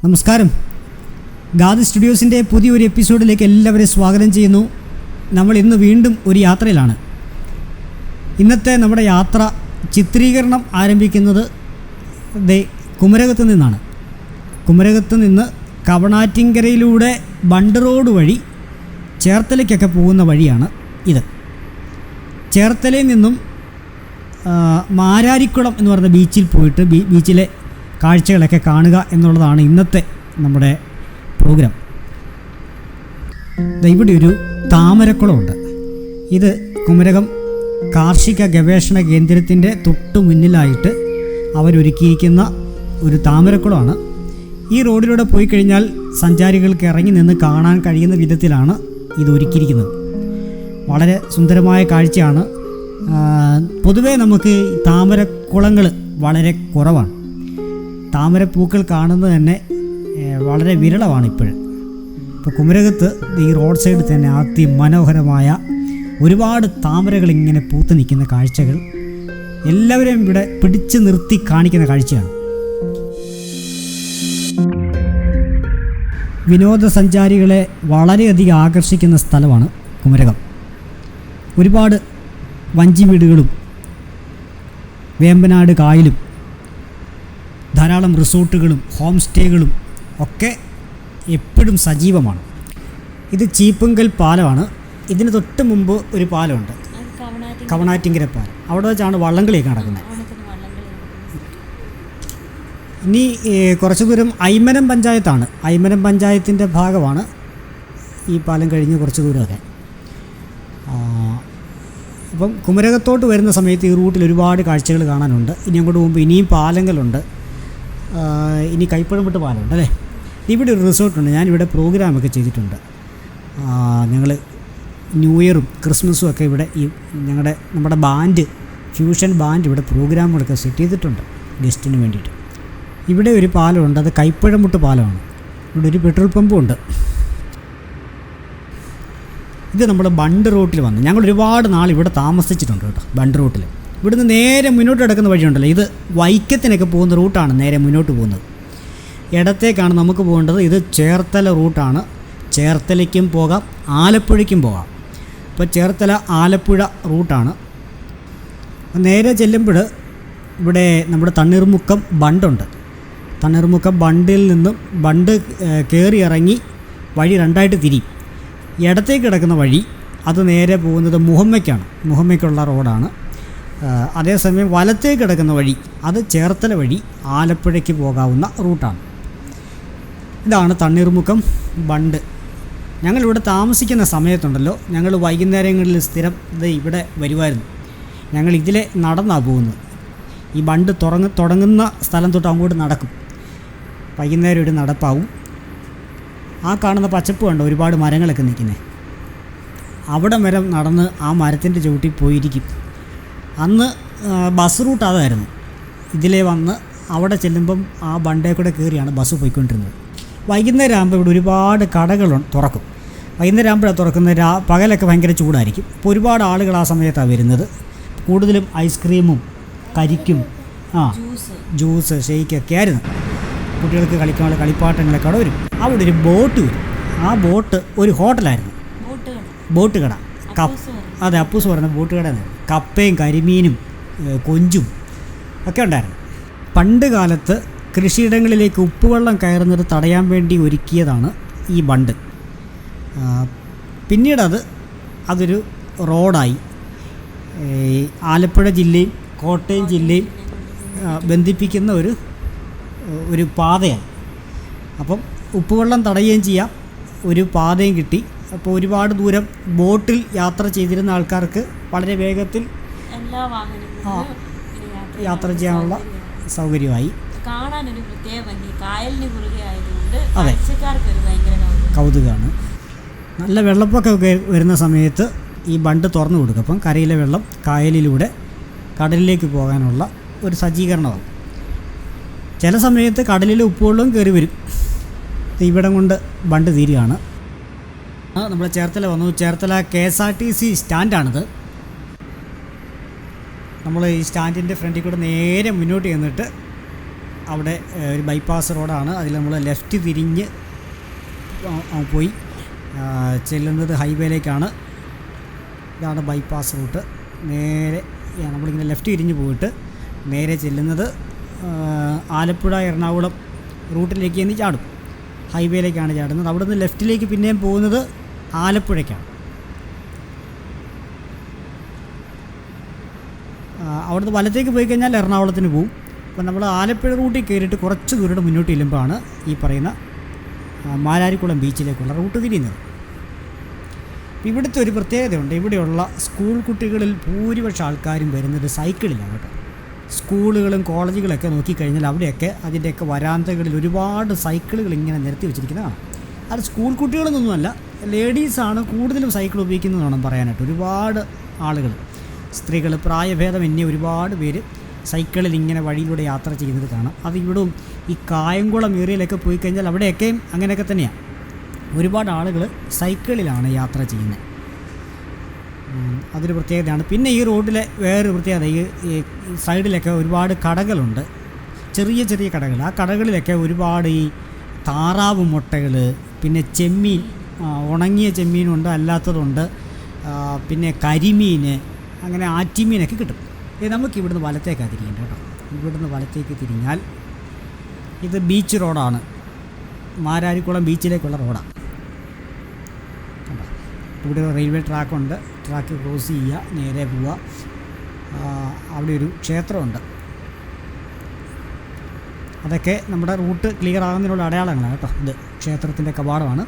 നമസ്കാരം. ഗാദി സ്റ്റുഡിയോസിൻ്റെ പുതിയൊരു എപ്പിസോഡിലേക്ക് എല്ലാവരെയും സ്വാഗതം ചെയ്യുന്നു. നമ്മൾ ഇന്ന് വീണ്ടും ഒരു യാത്രയിലാണ്. ഇന്നത്തെ നമ്മുടെ യാത്ര ചിത്രീകരണം ആരംഭിക്കുന്നത് കുമരകത്ത് നിന്നാണ്. കുമരകത്ത് നിന്ന് കവണാറ്റിങ്കരയിലൂടെ ബണ്ട് റോഡ് വഴി ചേർത്തലയ്ക്കൊക്കെ പോകുന്ന വഴിയാണ് ഇത്. ചേർത്തലയിൽ നിന്നും മാരാരിക്കുളം എന്ന് പറയുന്ന ബീച്ചിൽ പോയിട്ട് ബീച്ചിലെ കാഴ്ചകളൊക്കെ കാണുക എന്നുള്ളതാണ് ഇന്നത്തെ നമ്മുടെ പ്രോഗ്രാം. ഇവിടെ ഒരു താമരക്കുളമുണ്ട്. ഇത് കുമരകം കാർഷിക ഗവേഷണ കേന്ദ്രത്തിൻ്റെ തൊട്ടു മുന്നിലായിട്ട് അവരൊരുക്കിയിരിക്കുന്ന ഒരു താമരക്കുളമാണ്. ഈ റോഡിലൂടെ പോയി കഴിഞ്ഞാൽ സഞ്ചാരികൾക്ക് ഇറങ്ങി നിന്ന് കാണാൻ കഴിയുന്ന വിധത്തിലാണ് ഇത് ഒരുക്കിയിരിക്കുന്നത്. വളരെ സുന്ദരമായ കാഴ്ചയാണ്. പൊതുവേ നമുക്ക് താമരക്കുളങ്ങൾ വളരെ കുറവാണ്. താമരപ്പൂക്കൾ കാണുന്നത് തന്നെ വളരെ വിരളമാണ് ഇപ്പോഴും. ഇപ്പോൾ കുമരകത്ത് ഈ റോഡ് സൈഡിൽ തന്നെ അതിമനോഹരമായ ഒരുപാട് താമരകൾ ഇങ്ങനെ പൂത്ത് നിൽക്കുന്ന കാഴ്ചകൾ എല്ലാവരെയും ഇവിടെ പിടിച്ചു നിർത്തി കാണിക്കുന്ന കാഴ്ചയാണ്. വിനോദസഞ്ചാരികളെ വളരെയധികം ആകർഷിക്കുന്ന സ്ഥലമാണ് കുമരകം. ഒരുപാട് വഞ്ചി വീടുകളും വേമ്പനാട് കായലും ധാരാളം റിസോർട്ടുകളും ഹോം സ്റ്റേകളും ഒക്കെ എപ്പോഴും സജീവമാണ്. ഇത് ചീപ്പുങ്കൽ പാലമാണ്. ഇതിന് തൊട്ട് മുമ്പ് ഒരു പാലമുണ്ട്, കവണാറ്റിങ്കര പാലം. അവിടെ വെച്ചാണ് വള്ളംകളിയൊക്കെ നടക്കുന്നത്. ഇനി കുറച്ച് ദൂരം ഐമനം പഞ്ചായത്താണ്. ഐമനം പഞ്ചായത്തിൻ്റെ ഭാഗമാണ് ഈ പാലം കഴിഞ്ഞ് കുറച്ച് ദൂരമൊക്കെ. അപ്പം കുമരകത്തോട്ട് വരുന്ന സമയത്ത് ഈ റൂട്ടിൽ ഒരുപാട് കാഴ്ചകൾ കാണാനുണ്ട്. ഇനി അങ്ങോട്ട് പോകുമ്പോൾ ഇനിയും പാലങ്ങളുണ്ട്. ഇനി കൈപ്പഴംപെട്ട് പാലമുണ്ട് അല്ലേ. ഇവിടെ ഒരു റിസോർട്ടുണ്ട്. ഞാനിവിടെ പ്രോഗ്രാമൊക്കെ ചെയ്തിട്ടുണ്ട്. ഞങ്ങൾ ന്യൂ ഇയറും ക്രിസ്മസും ഒക്കെ ഇവിടെ നമ്മുടെ ബാൻഡ് ഫ്യൂഷൻ ബാൻഡ് ഇവിടെ പ്രോഗ്രാമുകളൊക്കെ സെറ്റ് ചെയ്തിട്ടുണ്ട് ഗസ്റ്റിന് വേണ്ടിയിട്ട്. ഇവിടെ ഒരു പാലമുണ്ട്, അത് കൈപ്പഴംപുട്ട് പാലമാണ്. ഇവിടെ ഒരു പെട്രോൾ പമ്പും ഉണ്ട്. ഇത് നമ്മൾ ബണ്ട് റൂട്ടിൽ വന്നു. ഞങ്ങൾ ഒരുപാട് നാൾ ഇവിടെ താമസിച്ചിട്ടുണ്ട് കേട്ടോ. ബണ്ട് റൂട്ടിൽ ഇവിടുന്ന് നേരെ മുന്നോട്ട് കിടക്കുന്ന വഴിയുണ്ടല്ലോ, ഇത് വൈക്കത്തിനൊക്കെ പോകുന്ന റൂട്ടാണ്. നേരെ മുന്നോട്ട് പോകുന്നത് ഇടത്തേക്കാണ് നമുക്ക് പോകേണ്ടത്. ഇത് ചേർത്തല റൂട്ടാണ്. ചേർത്തലയ്ക്കും പോകാം, ആലപ്പുഴയ്ക്കും പോകാം. ഇപ്പോൾ ചേർത്തല ആലപ്പുഴ റൂട്ടാണ്. നേരെ ചെല്ലുമ്പോൾ ഇവിടെ നമ്മുടെ തണ്ണീർമുക്കം ബണ്ടുണ്ട്. തണ്ണീർമുക്കം ബണ്ടിൽ നിന്നും ബണ്ട് കയറി ഇറങ്ങി വഴി രണ്ടായിട്ട് തിരിയും. ഇടത്തേക്ക് കിടക്കുന്ന വഴി അത് നേരെ പോകുന്നത് മുഹമ്മയ്ക്കാണ്. മുഹമ്മയ്ക്കുള്ള റോഡാണ്. അതേസമയം വലത്തേക്ക് കിടക്കുന്ന വഴി അത് ചേർത്തല വഴി ആലപ്പുഴയ്ക്ക് പോകാവുന്ന റൂട്ടാണ്. ഇതാണ് തണ്ണീർമുക്കം ബണ്ട്. ഞങ്ങളിവിടെ താമസിക്കുന്ന സമയത്തുണ്ടല്ലോ, ഞങ്ങൾ വൈകുന്നേരങ്ങളിൽ സ്ഥിരം ഇവിടെ വരുമായിരുന്നു. ഞങ്ങൾ ഇതിലെ നടന്നാണ് പോകുന്നത്. ഈ ബണ്ട് തുടങ്ങുന്ന സ്ഥലം തൊട്ട് അങ്ങോട്ട് നടക്കും. വൈകുന്നേരം ഒരു നടപ്പാവും. ആ കാണുന്ന പച്ചപ്പ് കണ്ടോ, ഒരുപാട് മരങ്ങളൊക്കെ നിൽക്കുന്നത്. അവിടെ വരെ നടന്ന് ആ മരത്തിൻ്റെ ചുവട്ടിൽ പോയിരിക്കും. അന്ന് ബസ് റൂട്ട് അതായിരുന്നു. ഇതിലേ വന്ന് അവിടെ ചെല്ലുമ്പം ആ ബണ്ടേ കൂടെ കയറിയാണ് ബസ് പോയിക്കൊണ്ടിരുന്നത്. വൈകുന്നേരം ആകുമ്പോൾ ഇവിടെ ഒരുപാട് കടകൾ തുറക്കും. വൈകുന്നേരം ആകുമ്പോഴാണ് തുറക്കുന്നത്. പകലൊക്കെ ഭയങ്കര ചൂടായിരിക്കും. ഇപ്പോൾ ഒരുപാട് ആളുകൾ ആ സമയത്താണ് വരുന്നത്. കൂടുതലും ഐസ്ക്രീമും കരിക്കും ജ്യൂസ് ഷെയ്ക്കൊക്കെ ആയിരുന്നു. കുട്ടികൾക്ക് കളിക്കാനുള്ള കളിപ്പാട്ടങ്ങളൊക്കെ അവിടെ വരും. അവിടെ ഒരു ബോട്ട് വരും. ആ ബോട്ട് ഒരു ഹോട്ടലായിരുന്നു, ബോട്ട് കട. അതെ, അപ്പൂസ് പറയുന്ന ബോട്ട് കട. കപ്പയും കരിമീനും കൊഞ്ചും ഒക്കെ ഉണ്ടായിരുന്നു. പണ്ട് കാലത്ത് കൃഷിയിടങ്ങളിലേക്ക് ഉപ്പുവെള്ളം കയറുന്നത് തടയാൻ വേണ്ടി ഒരുക്കിയതാണ് ഈ ബണ്ട്. പിന്നീട് അതൊരു റോഡായി. ആലപ്പുഴ ജില്ലയും കോട്ടയം ജില്ലയും ബന്ധിപ്പിക്കുന്ന ഒരു പാതയായി. അപ്പം ഉപ്പുവെള്ളം തടയുകയും ചെയ്യാം, ഒരു പാതയും കിട്ടി. അപ്പോൾ ഒരുപാട് ദൂരം ബോട്ടിൽ യാത്ര ചെയ്തിരുന്ന ആൾക്കാർക്ക് വളരെ വേഗത്തിൽ യാത്ര ചെയ്യാനുള്ള സൗകര്യമായി. അതെ, കൗതുകമാണ്. നല്ല വെള്ളപ്പൊക്കമൊക്കെ വരുന്ന സമയത്ത് ഈ ബണ്ട് തുറന്നു കൊടുക്കും. അപ്പം കരയിലെ വെള്ളം കായലിലൂടെ കടലിലേക്ക് പോകാനുള്ള ഒരു സജ്ജീകരണമാണ്. ചില സമയത്ത് കടലിലെ ഉപ്പുവെള്ളവും കയറി വരും. ഇവിടം കൊണ്ട് ബണ്ട് തീരുകയാണ്. നമ്മൾ ചേർത്തല വന്നു. ചേർത്തല KSRTC സ്റ്റാൻഡാണിത്. നമ്മൾ ഈ സ്റ്റാൻഡിൻ്റെ ഫ്രണ്ടിൽ കൂടെ നേരെ മുന്നോട്ട് ചെന്നിട്ട് അവിടെ ഒരു ബൈപ്പാസ് റോഡാണ്. അതിൽ നമ്മൾ ലെഫ്റ്റ് തിരിഞ്ഞ് പോയി ചെല്ലുന്നത് ഹൈവേയിലേക്കാണ്. ഇതാണ് ബൈപ്പാസ് റൂട്ട്. നേരെ നമ്മളിങ്ങനെ ലെഫ്റ്റ് തിരിഞ്ഞ് പോയിട്ട് നേരെ ചെല്ലുന്നത് ആലപ്പുഴ എറണാകുളം റൂട്ടിലേക്ക് എന്ന് ചാടും. ഹൈവേയിലേക്കാണ് ചാടുന്നത്. അവിടെ നിന്ന് ലെഫ്റ്റിലേക്ക് പിന്നെയും പോകുന്നത് ആലപ്പുഴയ്ക്കാണ്. അവിടുന്ന് വലത്തേക്ക് പോയി കഴിഞ്ഞാൽ എറണാകുളത്തിന് പോവും. അപ്പോൾ നമ്മൾ ആലപ്പുഴ റൂട്ടിൽ കയറിയിട്ട് കുറച്ച് ദൂരം മുന്നോട്ട് ചെല്ലുമ്പോഴാണ് ഈ പറയുന്ന മാരാരിക്കുളം ബീച്ചിലേക്കുള്ള റൂട്ട് തിരിയുന്നത്. ഇവിടുത്തെ ഒരു പ്രത്യേകതയുണ്ട്. ഇവിടെയുള്ള സ്കൂൾ കുട്ടികളിൽ ഭൂരിപക്ഷം ആൾക്കാരും വരുന്നത് സൈക്കിളിലാണ് കേട്ടോ. സ്കൂളുകളും കോളേജുകളൊക്കെ നോക്കിക്കഴിഞ്ഞാൽ അവിടെയൊക്കെ അതിൻ്റെയൊക്കെ വരാന്തകളിൽ ഒരുപാട് സൈക്കിളുകൾ ഇങ്ങനെ നിരത്തി വെച്ചിരിക്കുന്നതാണ്. അത് സ്കൂൾ കുട്ടികളെന്നൊന്നുമല്ല, ലേഡീസാണ് കൂടുതലും സൈക്കിൾ ഉപയോഗിക്കുന്നത് വേണം പറയാനായിട്ട്. ഒരുപാട് ആളുകൾ, സ്ത്രീകൾ, പ്രായഭേദമന്യേ ഒരുപാട് പേര് സൈക്കിളിൽ ഇങ്ങനെ വഴിയിലൂടെ യാത്ര ചെയ്യുന്നത് കാണാം. അത് ഇവിടും ഈ കായംകുളം ഏരിയയിലൊക്കെ പോയി കഴിഞ്ഞാൽ അവിടെയൊക്കെയും അങ്ങനെയൊക്കെ തന്നെയാണ്. ഒരുപാട് ആളുകൾ സൈക്കിളിലാണ് യാത്ര ചെയ്യുന്നത്. അതൊരു പ്രത്യേകതയാണ്. പിന്നെ ഈ റോഡിലെ വേറൊരു പ്രത്യേകത, ഈ സൈഡിലൊക്കെ ഒരുപാട് കടകളുണ്ട്, ചെറിയ ചെറിയ കടകൾ. ആ കടകളിലൊക്കെ ഒരുപാട് ഈ താറാവ് മുട്ടകൾ, പിന്നെ ചെമ്മീൻ, ഉണങ്ങിയ ചെമ്മീനുണ്ട്, അല്ലാത്തതുണ്ട്, പിന്നെ കരിമീൻ, അങ്ങനെ ആറ്റിമീനൊക്കെ കിട്ടും. നമുക്ക് ഇവിടുന്ന് വലത്തേക്കാണ് തിരിയേണ്ടത് കേട്ടോ. ഇവിടുന്ന് വലത്തേക്ക് തിരിഞ്ഞാൽ ഇത് ബീച്ച് റോഡാണ്. മാരാരിക്കുളം ബീച്ചിലേക്കുള്ള റോഡാണ്. ഇവിടെ റെയിൽവേ ട്രാക്കുണ്ട്. ട്രാക്ക് ക്രോസ് ചെയ്യുക, നേരെ പോവുക. അവിടെ ഒരു ക്ഷേത്രമുണ്ട്. അതൊക്കെ നമ്മുടെ റൂട്ട് ക്ലിയർ ആകുന്നതിനുള്ള അടയാളങ്ങളാണ് കേട്ടോ. ഇത് ക്ഷേത്രത്തിൻ്റെ കവാടമാണ്.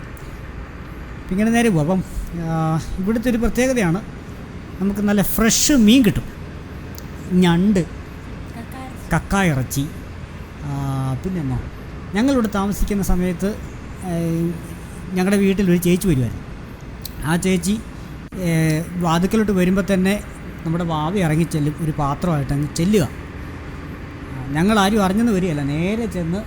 ഇങ്ങനെ നേരെ പോകും. അപ്പം ഇവിടുത്തെ ഒരു പ്രത്യേകതയാണ്, നമുക്ക് നല്ല ഫ്രഷ് മീൻ കിട്ടും. ഞണ്ട്, കക്കായിറച്ചി. പിന്നെന്നാ, ഞങ്ങളിവിടെ താമസിക്കുന്ന സമയത്ത് ഞങ്ങളുടെ വീട്ടിലൊരു ചേച്ചി വരുമായിരുന്നു. ആ ചേച്ചി വാതിക്കലോട്ട് വരുമ്പോൾ തന്നെ നമ്മുടെ വാവി ഇറങ്ങിച്ചെല്ലും, ഒരു പാത്രമായിട്ട് അങ്ങ് ചെല്ലുക. ഞങ്ങളാരും അറിഞ്ഞെന്ന് വരികയല്ല, നേരെ ചെന്ന്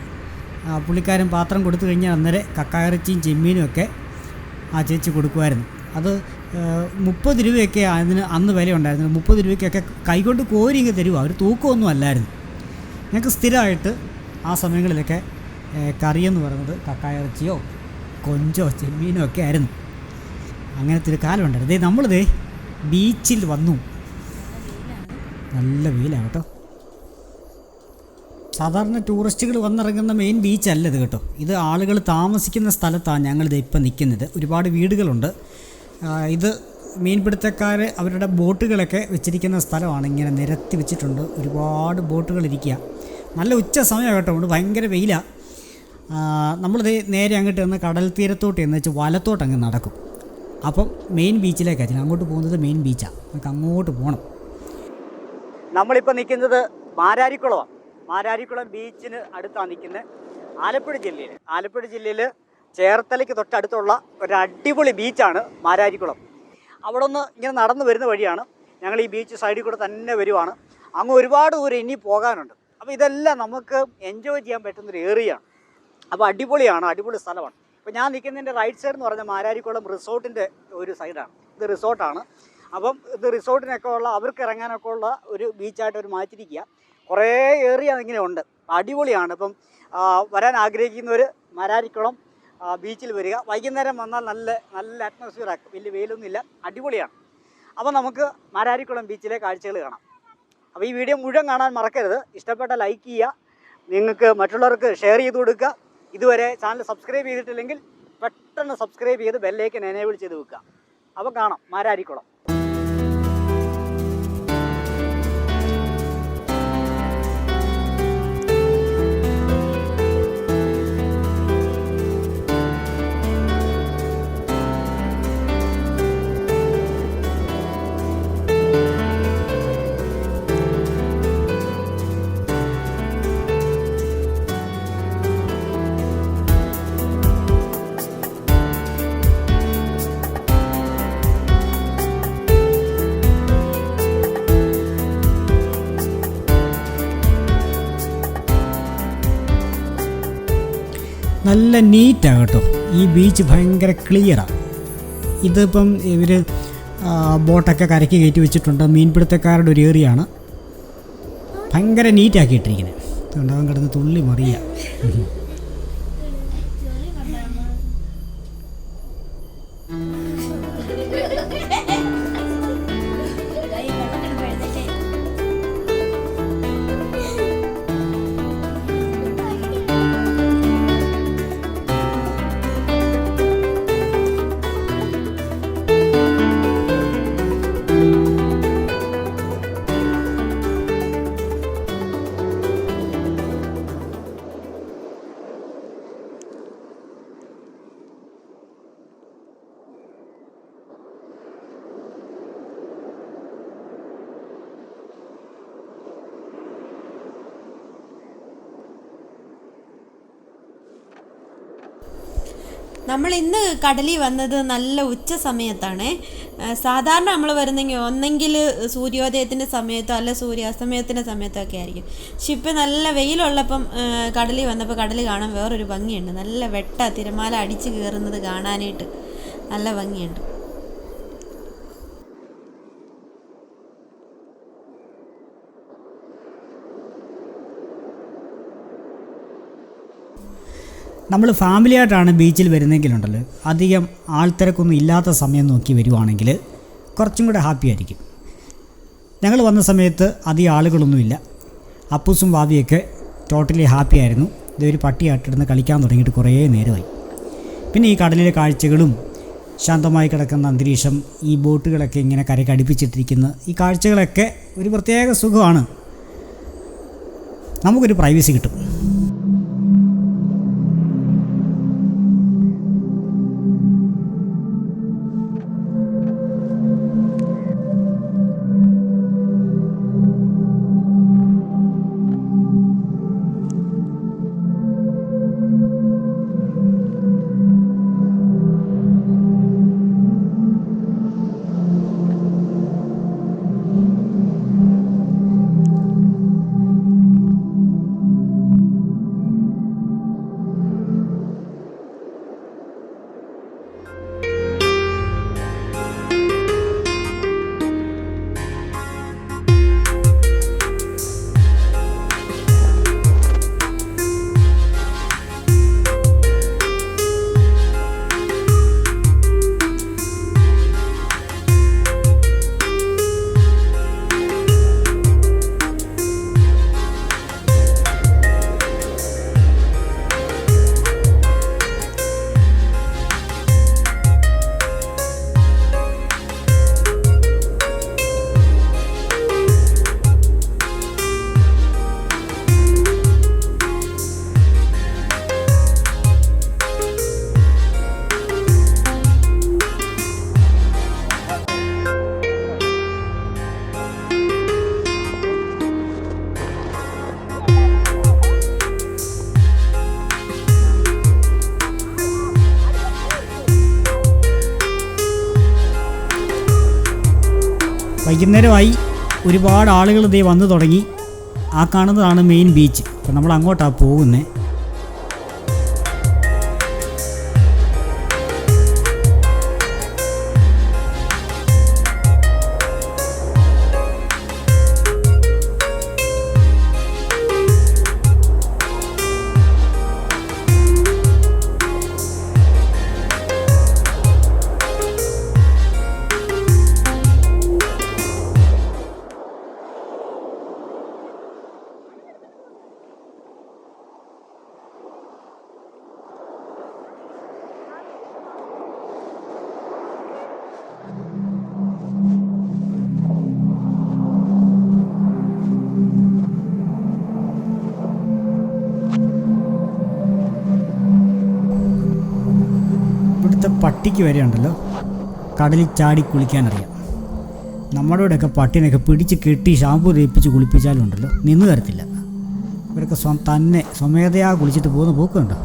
പുള്ളിക്കാരൻ പാത്രം കൊടുത്തു കഴിഞ്ഞാൽ അന്നേരം കക്കായിറച്ചിയും ചെമ്മീനും ഒക്കെ ആ ചേച്ചി കൊടുക്കുമായിരുന്നു. അത് 30 രൂപയൊക്കെ അതിന് അന്ന് വില ഉണ്ടായിരുന്നു. 30 രൂപയ്ക്കൊക്കെ കൈകൊണ്ട് കോരി ഇങ്ങ് തരുക. ഒരു തൂക്കമൊന്നും അല്ലായിരുന്നു. ഞങ്ങൾക്ക് സ്ഥിരമായിട്ട് ആ സമയങ്ങളിലൊക്കെ കറിയെന്ന് പറയുന്നത് കക്കായിറച്ചിയോ കൊഞ്ചോ ചെമ്മീനോ ഒക്കെ ആയിരുന്നു. അങ്ങനത്തെ ഒരു കാലം ഉണ്ടായിരുന്നു. നമ്മളിതേ ബീച്ചിൽ വന്നു. നല്ല വെയിലാണ് കേട്ടോ. സാധാരണ ടൂറിസ്റ്റുകൾ വന്നിറങ്ങുന്ന മെയിൻ ബീച്ചല്ല ഇത് കേട്ടോ. ഇത് ആളുകൾ താമസിക്കുന്ന സ്ഥലത്താണ് ഞങ്ങളിത് ഇപ്പം നിൽക്കുന്നത്. ഒരുപാട് വീടുകളുണ്ട്. ഇത് മീൻപിടുത്തക്കാർ അവരുടെ ബോട്ടുകളൊക്കെ വെച്ചിരിക്കുന്ന സ്ഥലമാണ്. ഇങ്ങനെ നിരത്തി വെച്ചിട്ടുണ്ട്. ഒരുപാട് ബോട്ടുകൾ ഇരിക്കുക. നല്ല ഉച്ച സമയം കേട്ടോ. കൊണ്ട് ഭയങ്കര വെയിലാണ്. നമ്മളിത് നേരെ അങ്ങോട്ട് വന്ന് കടൽ തീരത്തോട്ട് എന്ന് വെച്ച് വലത്തോട്ട് അങ്ങ് നടക്കും. അപ്പം മെയിൻ ബീച്ചിലേക്കാണ്. അങ്ങോട്ട് പോകുന്നത് മെയിൻ ബീച്ചാണ്. നമുക്ക് അങ്ങോട്ട് പോകണം. നമ്മളിപ്പോൾ നിൽക്കുന്നത് മാരാരിക്കുളമാണ്. മാരാരിക്കുളം ബീച്ചിന് അടുത്താണ് നിൽക്കുന്നത്. ആലപ്പുഴ ജില്ലയിൽ ചേർത്തലയ്ക്ക് തൊട്ടടുത്തുള്ള ഒരു അടിപൊളി ബീച്ചാണ് മാരാരിക്കുളം. അവിടെ നിന്ന് ഇങ്ങനെ നടന്നു വരുന്ന വഴിയാണ്. ഞങ്ങൾ ഈ ബീച്ച് സൈഡിൽ കൂടെ തന്നെ വരുവാണ്. അങ്ങ് ഒരുപാട് ദൂരം ഇനി പോകാനുണ്ട്. അപ്പോൾ ഇതെല്ലാം നമുക്ക് എൻജോയ് ചെയ്യാൻ പറ്റുന്നൊരു ഏരിയയാണ്. അപ്പോൾ അടിപൊളിയാണ്, അടിപൊളി സ്ഥലമാണ്. ഇപ്പോൾ ഞാൻ നിൽക്കുന്നതിൻ്റെ റൈറ്റ് സൈഡ് എന്ന് പറഞ്ഞാൽ മാരാരിക്കുളം റിസോർട്ടിൻ്റെ ഒരു സൈഡാണ്. ഇത് റിസോർട്ടാണ്. അപ്പം ഇത് റിസോർട്ടിനൊക്കെ ഉള്ള, അവർക്ക് ഇറങ്ങാനൊക്കെ ഉള്ള ഒരു ബീച്ചായിട്ട് അവർ മാറ്റിയിരിക്കുക. കുറേ ഏരിയ ഇങ്ങനെ ഉണ്ട്. അടിപൊളിയാണ്. ഇപ്പം വരാൻ ആഗ്രഹിക്കുന്നവർ മാരാരിക്കുളം ബീച്ചിൽ വരിക. വൈകുന്നേരം വന്നാൽ നല്ല അറ്റ്മോസ്ഫിയറാണ്. വലിയ വെയിലൊന്നുമില്ല, അടിപൊളിയാണ്. അപ്പോൾ നമുക്ക് മാരാരിക്കുളം ബീച്ചിലെ കാഴ്ചകൾ കാണാം. അപ്പോൾ ഈ വീഡിയോ മുഴുവൻ കാണാൻ മറക്കരുത്. ഇഷ്ടപ്പെട്ട ലൈക്ക് ചെയ്യുക, നിങ്ങൾക്ക് മറ്റുള്ളവർക്ക് ഷെയർ ചെയ്ത് കൊടുക്കുക. ഇതുവരെ ചാനൽ സബ്സ്ക്രൈബ് ചെയ്തിട്ടില്ലെങ്കിൽ പെട്ടെന്ന് സബ്സ്ക്രൈബ് ചെയ്ത് ബെല്ലൈക്കൻ എനേബിൾ ചെയ്ത് വെക്കുക. അപ്പോൾ കാണാം മാരാരിക്കുളം. നല്ല നീറ്റാണ് കേട്ടോ. ഈ ബീച്ച് ഭയങ്കര ക്ലിയറാണ്. ഇതിപ്പം ഇവർ ബോട്ടൊക്കെ കരയ്ക്ക് കയറ്റി വെച്ചിട്ടുണ്ട്. മീൻപിടുത്തക്കാരുടെ ഒരു ഏരിയയാണ്. ഭയങ്കര നീറ്റാക്കിയിട്ടിരിക്കുന്നത്. ഉണ്ടാവാൻ കിടന്ന് തുള്ളി മറിയ. നമ്മൾ ഇന്ന് കടലിൽ വന്നത് നല്ല ഉച്ച സമയത്താണ്. സാധാരണ നമ്മൾ വരുന്നെങ്കിൽ ഒന്നെങ്കിൽ സൂര്യോദയത്തിൻ്റെ സമയത്തോ അല്ല സൂര്യാസ്തമയത്തിൻ്റെ സമയത്തോ ഒക്കെ ആയിരിക്കും. പക്ഷെ ഇപ്പം നല്ല വെയിലുള്ളപ്പം കടലിൽ വന്നപ്പോൾ കടൽ കാണാൻ വേറൊരു ഭംഗിയുണ്ട്. നല്ല വെട്ട തിരമാല അടിച്ച് കയറുന്നത് കാണാനായിട്ട് നല്ല ഭംഗിയുണ്ട്. നമ്മൾ ഫാമിലിയായിട്ടാണ് ബീച്ചിൽ വരുന്നെങ്കിലുണ്ടല്ലോ, അധികം ആൾത്തിരക്കൊന്നും ഇല്ലാത്ത സമയം നോക്കി വരുവാണെങ്കിൽ കുറച്ചും കൂടെ ഹാപ്പി ആയിരിക്കും. ഞങ്ങൾ വന്ന സമയത്ത് അധികം ആളുകളൊന്നുമില്ല. അപ്പൂസും വാവിയൊക്കെ ടോട്ടലി ഹാപ്പി ആയിരുന്നു. ഇതൊരു പട്ടിയായിട്ടിരുന്ന് കളിക്കാൻ തുടങ്ങിയിട്ട് കുറേ നേരമായി. പിന്നെ ഈ കടലിലെ കാഴ്ചകളും ശാന്തമായി കിടക്കുന്ന അന്തരീക്ഷം, ഈ ബോട്ടുകളൊക്കെ ഇങ്ങനെ കരയ്ക്ക് അടുപ്പിച്ചിട്ടിരിക്കുന്ന ഈ കാഴ്ചകളൊക്കെ ഒരു പ്രത്യേക സുഖമാണ്. നമുക്കൊരു പ്രൈവസി കിട്ടും. വൈകുന്നേരമായി, ഒരുപാട് ആളുകൾ ഇതേ വന്നു തുടങ്ങി. ആ കാണുന്നതാണ് മെയിൻ ബീച്ച്. അപ്പം നമ്മൾ അങ്ങോട്ടാണ് പോകുന്നത്. പട്ടിക്ക് വരെ ഉണ്ടല്ലോ കടലിൽ ചാടി കുളിക്കാനറിയാം. നമ്മുടെ ഇവിടെയൊക്കെ പട്ടീനെയൊക്കെ പിടിച്ച് കെട്ടി ഷാമ്പൂ തേപ്പിച്ച് കുളിപ്പിച്ചാലുണ്ടല്ലോ നിന്ന് തരത്തില്ല. ഇവരൊക്കെ തന്നെ സ്വമേധയാ കുളിച്ചിട്ട് പോകുന്ന പോക്കുണ്ടോ.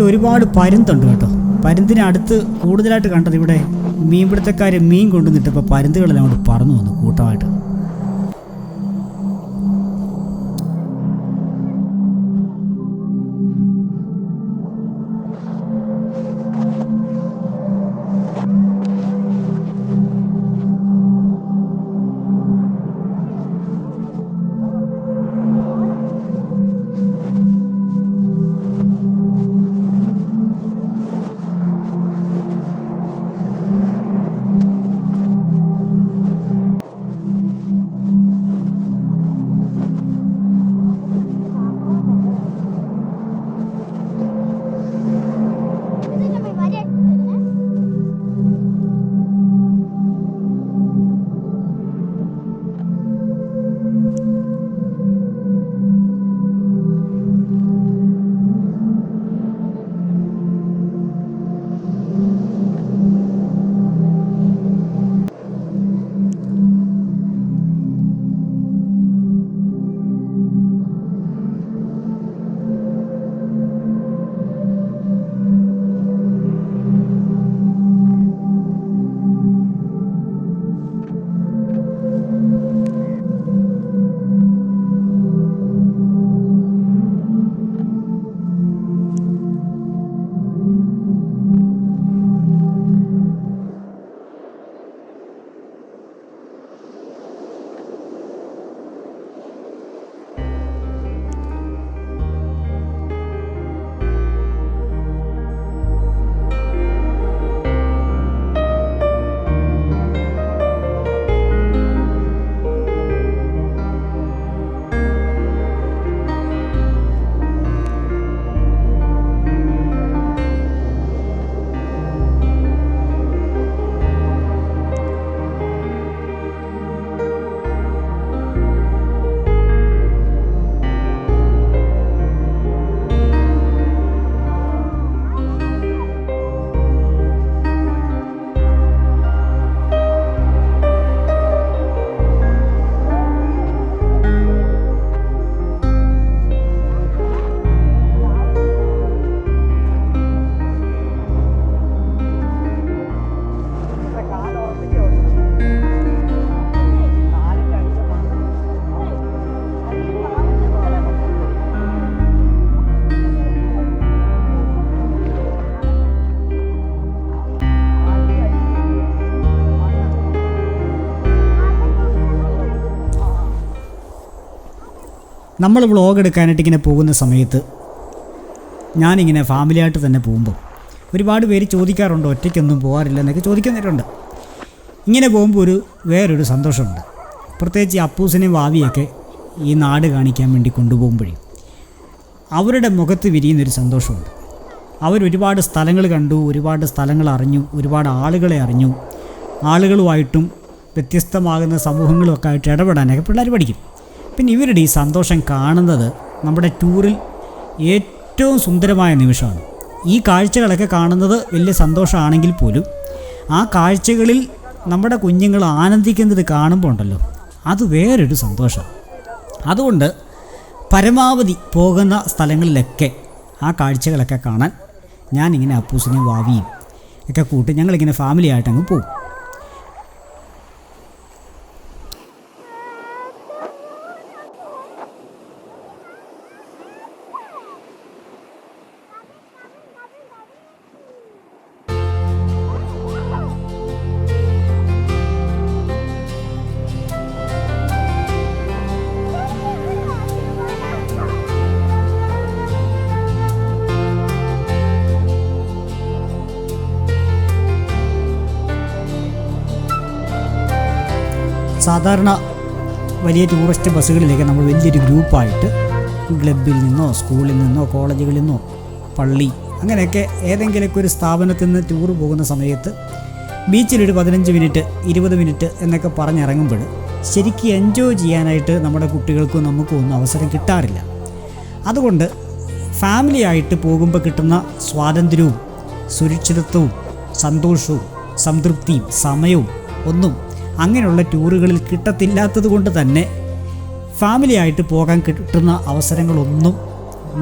ഒരുപാട് പരുന്തുണ്ട് കേട്ടോ. പരുന്തിനെ അടുത്ത് കൂടുതലായിട്ട് കണ്ടത് ഇവിടെ മീൻപിടുത്തക്കാർ മീൻ കൊണ്ടുവന്നിട്ടപ്പോൾ പരുന്തുകളെല്ലാം അങ്ങോട്ട് പറന്നു വന്നു കൂട്ടമായിട്ട്. നമ്മൾ വ്ളോഗ് എടുക്കാനായിട്ട് ഇങ്ങനെ പോകുന്ന സമയത്ത് ഞാനിങ്ങനെ ഫാമിലിയായിട്ട് തന്നെ പോകുമ്പോൾ ഒരുപാട് പേര് ചോദിക്കാറുണ്ട് ഒറ്റയ്ക്കൊന്നും പോകാറില്ല എന്നൊക്കെ ചോദിക്കുന്നവരുണ്ട്. ഇങ്ങനെ പോകുമ്പോൾ വേറൊരു സന്തോഷമുണ്ട്. പ്രത്യേകിച്ച് അപ്പൂസിനെയും ഭാവിയൊക്കെ ഈ നാട് കാണിക്കാൻ വേണ്ടി കൊണ്ടുപോകുമ്പോഴേ അവരുടെ മുഖത്ത് വിരിയുന്നൊരു സന്തോഷമുണ്ട്. അവരൊരുപാട് സ്ഥലങ്ങൾ കണ്ടു, ഒരുപാട് സ്ഥലങ്ങൾ അറിഞ്ഞു, ഒരുപാട് ആളുകളെ അറിഞ്ഞു. ആളുകളുമായിട്ടും വ്യത്യസ്തമാകുന്ന സമൂഹങ്ങളുമൊക്കെ ആയിട്ട് ഇടപെടാനൊക്കെ പിള്ളേർ പഠിക്കും. പിന്നെ ഇവരുടെ ഈ സന്തോഷം കാണുന്നത് നമ്മുടെ ടൂറിൽ ഏറ്റവും സുന്ദരമായ നിമിഷമാണ്. ഈ കാഴ്ചകളൊക്കെ കാണുന്നത് വലിയ സന്തോഷമാണെങ്കിൽ പോലും ആ കാഴ്ചകളിൽ നമ്മുടെ കുഞ്ഞുങ്ങൾ ആനന്ദിക്കുന്നത് കാണുമ്പോൾ ഉണ്ടല്ലോ, അത് വേറൊരു സന്തോഷം. അതുകൊണ്ട് പരമാവധി പോകുന്ന സ്ഥലങ്ങളിലൊക്കെ ആ കാഴ്ചകളൊക്കെ കാണാൻ ഞാനിങ്ങനെ അപ്പൂസിനെയും വാവിയും ഒക്കെ കൂട്ടി ഞങ്ങളിങ്ങനെ ഫാമിലി ആയിട്ടങ്ങ് പോകും. സാധാരണ വലിയ ടൂറിസ്റ്റ് ബസ്സുകളിലേക്ക് നമ്മൾ വലിയൊരു ഗ്രൂപ്പായിട്ട് ക്ലബിൽ നിന്നോ സ്കൂളിൽ നിന്നോ കോളേജുകളിൽ നിന്നോ പള്ളി അങ്ങനെയൊക്കെ ഏതെങ്കിലുമൊക്കെ ഒരു സ്ഥാപനത്തിൽ നിന്ന് ടൂർ പോകുന്ന സമയത്ത് ബീച്ചിലൊരു 15 മിനിറ്റ് 20 മിനിറ്റ് എന്നൊക്കെ പറഞ്ഞിറങ്ങുമ്പോൾ ശരിക്കും എൻജോയ് ചെയ്യാനായിട്ട് നമ്മുടെ കുട്ടികൾക്കും നമുക്കും ഒന്നും അവസരം കിട്ടാറില്ല. അതുകൊണ്ട് ഫാമിലി ആയിട്ട് പോകുമ്പോൾ കിട്ടുന്ന സ്വാതന്ത്ര്യവും സുരക്ഷിതത്വവും സന്തോഷവും സംതൃപ്തിയും സമയവും ഒന്നും അങ്ങനെയുള്ള ടൂറുകളിൽ കിട്ടത്തില്ലാത്തത് കൊണ്ട് തന്നെ ഫാമിലി ആയിട്ട് പോകാൻ കിട്ടുന്ന അവസരങ്ങളൊന്നും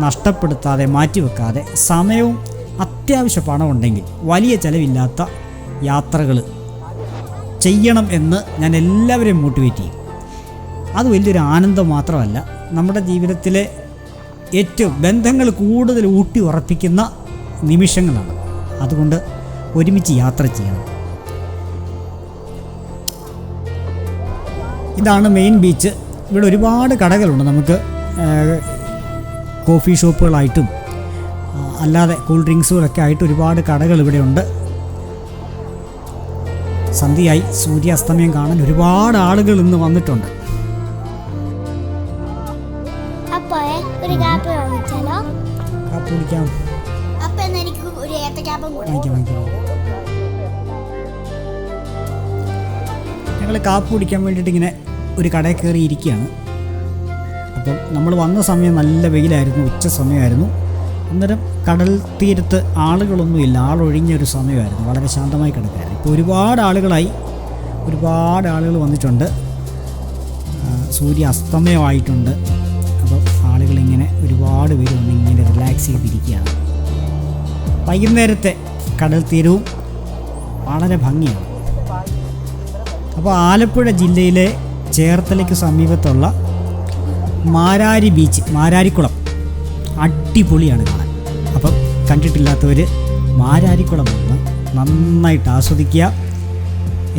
നഷ്ടപ്പെടുത്താതെ മാറ്റിവെക്കാതെ സമയവും അത്യാവശ്യ പണമുണ്ടെങ്കിൽ വലിയ ചിലവില്ലാത്ത യാത്രകൾ ചെയ്യണം എന്ന് ഞാൻ എല്ലാവരെയും മോട്ടിവേറ്റ് ചെയ്യും. അത് വലിയൊരു ആനന്ദം മാത്രമല്ല, നമ്മുടെ ജീവിതത്തിലെ ഏറ്റവും ബന്ധങ്ങൾ കൂടുതൽ ഊട്ടി ഉറപ്പിക്കുന്ന നിമിഷങ്ങളാണ്. അതുകൊണ്ട് ഒരുമിച്ച് യാത്ര ചെയ്യണം. ഇതാണ് മെയിൻ ബീച്ച്. ഇവിടെ ഒരുപാട് കടകളുണ്ട്. നമുക്ക് കോഫി ഷോപ്പുകളായിട്ടും അല്ലാതെ കൂൾ ഡ്രിങ്ക്സുകളൊക്കെ ആയിട്ട് ഒരുപാട് കടകൾ ഇവിടെയുണ്ട്. സന്ധ്യയായി, സൂര്യാസ്തമയം കാണാൻ ഒരുപാട് ആളുകൾ ഇന്ന് വന്നിട്ടുണ്ട്. കാപ്പി കുടിക്കാം. ഞങ്ങൾ കാപ്പി കുടിക്കാൻ വേണ്ടിയിട്ട് ഇങ്ങനെ ഒരു കടയിൽ കയറി ഇരിക്കുകയാണ്. അപ്പം നമ്മൾ വന്ന സമയം നല്ല വെയിലായിരുന്നു, ഉച്ച സമയമായിരുന്നു. അന്നേരം കടൽ തീരത്ത് ആളുകളൊന്നുമില്ല, ആളൊഴിഞ്ഞൊരു സമയമായിരുന്നു, വളരെ ശാന്തമായി കിടക്കുകയായിരുന്നു. ഇപ്പോൾ ഒരുപാട് ആളുകൾ വന്നിട്ടുണ്ട്. സൂര്യ അസ്തമയമായിട്ടുണ്ട്. അപ്പോൾ ആളുകളിങ്ങനെ ഒരുപാട് പേര് വന്ന് ഇങ്ങനെ റിലാക്സ് ചെയ്തിരിക്കുകയാണ്. വൈകുന്നേരത്തെ കടൽ തീരവും വളരെ ഭംഗിയാണ്. അപ്പോൾ ആലപ്പുഴ ജില്ലയിലെ ചേർത്തലയ്ക്ക് സമീപത്തുള്ള മാരാരി ബീച്ച്, മാരാരിക്കുളം അടിപൊളിയാണ് കാണാൻ. അപ്പം കണ്ടിട്ടില്ലാത്തവർ മാരാരിക്കുളം വന്ന് നന്നായിട്ട് ആസ്വദിക്കുക,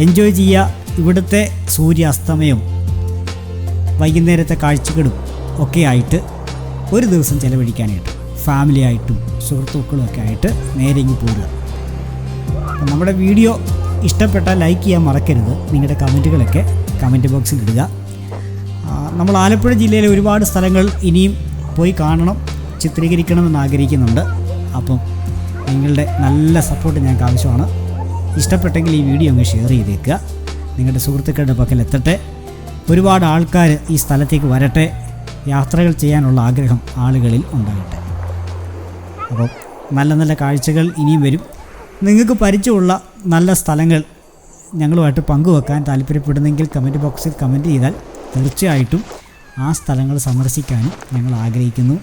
എൻജോയ് ചെയ്യുക. ഇവിടുത്തെ സൂര്യാസ്തമയവും വൈകുന്നേരത്തെ കാഴ്ചകളും ഒക്കെ ആയിട്ട് ഒരു ദിവസം ചിലവഴിക്കാനായിട്ട് ഫാമിലിയായിട്ടും സുഹൃത്തുക്കളും ഒക്കെ ആയിട്ട് നേരെ ഇങ്ങ് പോരുക. നമ്മുടെ വീഡിയോ ഇഷ്ടപ്പെട്ടാൽ ലൈക്ക് ചെയ്യാൻ മറക്കരുത്. നിങ്ങളുടെ കമൻറ്റുകളൊക്കെ കമൻറ്റ് ബോക്സിൽ ഇടുക. നമ്മൾ ആലപ്പുഴ ജില്ലയിലെ ഒരുപാട് സ്ഥലങ്ങൾ ഇനിയും പോയി കാണണം, ചിത്രീകരിക്കണമെന്ന് ആഗ്രഹിക്കുന്നുണ്ട്. അപ്പം നിങ്ങളുടെ നല്ല സപ്പോർട്ട് ഞങ്ങൾക്ക് ആവശ്യമാണ്. ഇഷ്ടപ്പെട്ടെങ്കിൽ ഈ വീഡിയോ അങ്ങ് ഷെയർ ചെയ്തേക്കുക, നിങ്ങളുടെ സുഹൃത്തുക്കളുടെ പക്കൽ എത്തട്ടെ. ഒരുപാട് ആൾക്കാർ ഈ സ്ഥലത്തേക്ക് വരട്ടെ, യാത്രകൾ ചെയ്യാനുള്ള ആഗ്രഹം ആളുകളിൽ ഉണ്ടാകട്ടെ. അപ്പോൾ നല്ല നല്ല കാഴ്ചകൾ ഇനിയും വരും. നിങ്ങൾക്ക് പരിചയമുള്ള നല്ല സ്ഥലങ്ങൾ ഞങ്ങളുമായിട്ട് പങ്കുവെക്കാൻ താല്പര്യപ്പെടുന്നെങ്കിൽ കമൻറ്റ് ബോക്സിൽ കമൻറ്റ് ചെയ്താൽ തീർച്ചയായിട്ടും ആ സ്ഥലങ്ങൾ സന്ദർശിക്കാനും ഞങ്ങൾ ആഗ്രഹിക്കുന്നു.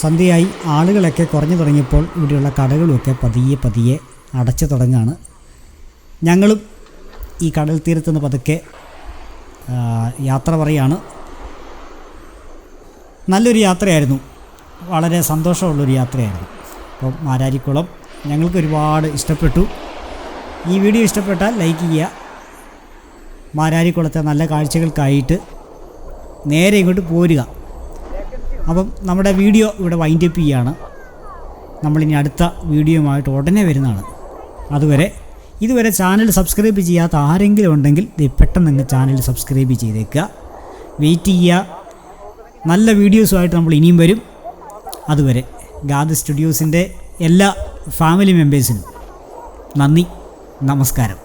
സന്ധ്യയായി, ആളുകളൊക്കെ കുറഞ്ഞു തുടങ്ങിയപ്പോൾ ഇവിടെയുള്ള കടകളുമൊക്കെ പതിയെ അടച്ചു തുടങ്ങുകയാണ്. ഞങ്ങളും ഈ കടൽ തീരത്തുനിന്ന് പതുക്കെ യാത്ര പറയുകയാണ്. നല്ലൊരു യാത്രയായിരുന്നു, വളരെ സന്തോഷമുള്ളൊരു യാത്രയായിരുന്നു. അപ്പം മാരാരിക്കുളം ഞങ്ങൾക്ക് ഒരുപാട് ഇഷ്ടപ്പെട്ടു. ഈ വീഡിയോ ഇഷ്ടപ്പെട്ടാൽ ലൈക്ക് ചെയ്യുക. മാരാരിക്കുളത്തെ നല്ല കാഴ്ചകൾക്കായിട്ട് നേരെ ഇങ്ങോട്ട് പോരുക. അപ്പം നമ്മുടെ വീഡിയോ ഇവിടെ വൈൻഡപ്പ് ചെയ്യുകയാണ്. നമ്മളിനി അടുത്ത വീഡിയോയുമായിട്ട് ഉടനെ വരുന്നതാണ്. ഇതുവരെ ചാനൽ സബ്സ്ക്രൈബ് ചെയ്യാത്ത ആരെങ്കിലും ഉണ്ടെങ്കിൽ പെട്ടെന്ന് നിങ്ങൾ ചാനൽ സബ്സ്ക്രൈബ് ചെയ്തേക്കുക. വെയിറ്റ് ചെയ്യുക. നല്ല വീഡിയോസുമായിട്ട് നമ്മൾ ഇനിയും വരും. അതുവരെ ഗാദ് സ്റ്റുഡിയോസിൻ്റെ എല്ലാ ഫാമിലി മെമ്പേഴ്സിനും നന്ദി, നമസ്കാരം.